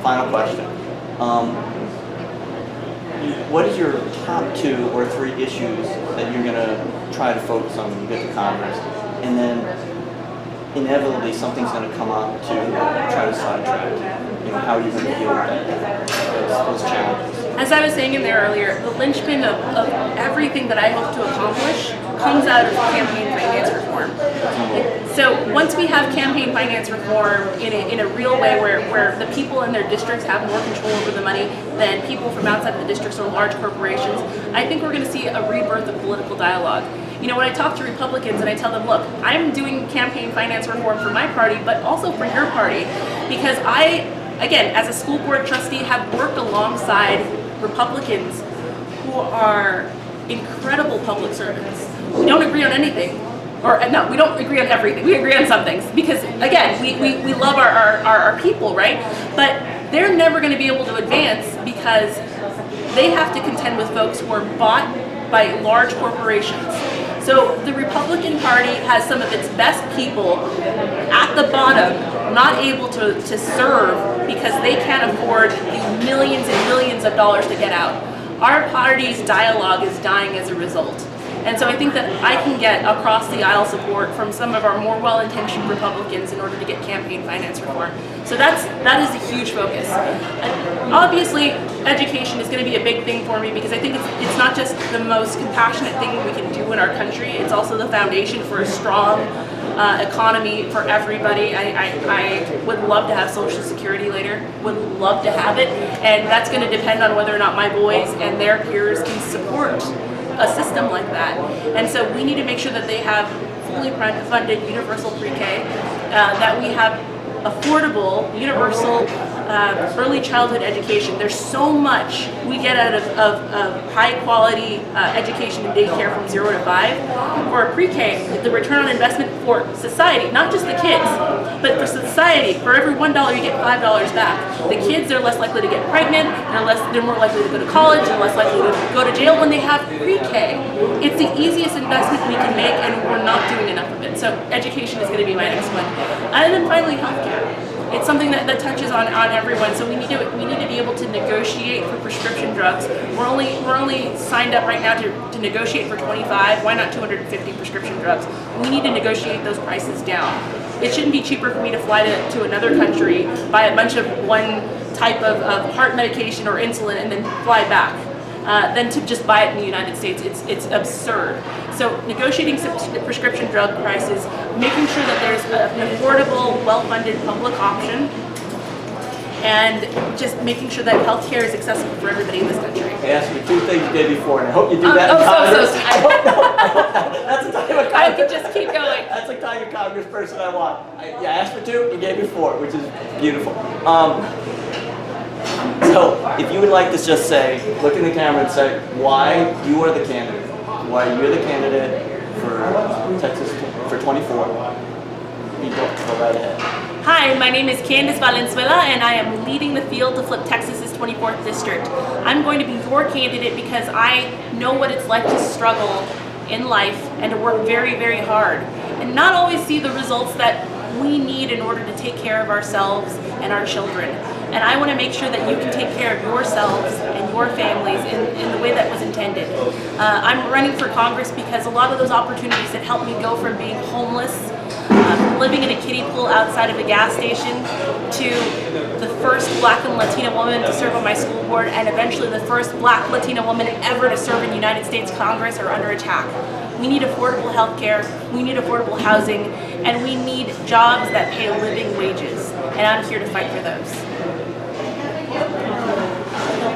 final question. What is your top 2 or 3 issues that you're going to try to focus on when you get to Congress? And then inevitably something's going to come up to try to sidetrack you. How are you going to deal with those challenges? As I was saying in there earlier, the linchpin of everything that I hope to accomplish comes out of campaign finance reform. So once we have campaign finance reform in a real way where the people in their districts have more control over the money than people from outside of the districts or large corporations, I think we're going to see a rebirth of political dialogue. When I talk to Republicans and I tell them, look, I'm doing campaign finance reform for my party, but also for your party, because I, again, as a school board trustee, have worked alongside Republicans who are incredible public servants. We don't agree on anything, or no, we don't agree on everything. We agree on some things because, again, we love our people, right? But they're never going to be able to advance because they have to contend with folks who are bought by large corporations. So the Republican Party has some of its best people at the bottom not able to serve because they can't afford the millions and millions of dollars to get out. Our party's dialogue is dying as a result. And so I think that I can get across the aisle support from some of our more well-intentioned Republicans in order to get campaign finance reform. So that is a huge focus. And obviously, education is going to be a big thing for me because I think it's not just the most compassionate thing we can do in our country, it's also the foundation for a strong economy for everybody. I would love to have Social Security later, would love to have it, and that's going to depend on whether or not my boys and their peers can support a system like that. And so we need to make sure that they have fully funded universal pre-K, that we have affordable, universal early childhood education. There's so much we get out of high quality education and daycare from 0 to 5. For a pre-K, the return on investment for society, not just the kids, but for society, for every $1 you get $5 back. The kids are less likely to get pregnant, they're more likely to go to college, and less likely to go to jail when they have pre-K. It's the easiest investment we can make, and we're not doing enough of it. So education is going to be my next one. And then finally, healthcare. It's something that touches on everyone, so we need to be able to negotiate for prescription drugs. We're only signed up right now to negotiate for 25. Why not 250 prescription drugs? We need to negotiate those prices down. It shouldn't be cheaper for me to fly to another country, buy a bunch of one type of heart medication or insulin, and then fly back. Than to just buy it in the United States. It's absurd. So negotiating prescription drug prices, making sure that there's an affordable, well-funded public option, and just making sure that healthcare is accessible for everybody in this country. I asked you 2 things you did before, and I hope you do that in Congress. That's the type of I could just keep going. That's the type of Congressperson I want. I asked for 2, you gave me 4, which is beautiful. So, if you would like to just say, look in the camera and say why you are the candidate, why you're the candidate for Texas for 24, you go right ahead. Hi, my name is Candace Valenzuela, and I am leading the field to flip Texas's 24th district. I'm going to be your candidate because I know what it's like to struggle in life and to work very, very hard and not always see the results that we need in order to take care of ourselves and our children. And I want to make sure that you can take care of yourselves and your families in the way that was intended. I'm running for Congress because a lot of those opportunities that helped me go from being homeless, living in a kiddie pool outside of a gas station, to the first Black and Latina woman to serve on my school board, and eventually the first Black Latina woman ever to serve in United States Congress are under attack. We need affordable health care, we need affordable housing, and we need jobs that pay living wages. And I'm here to fight for those.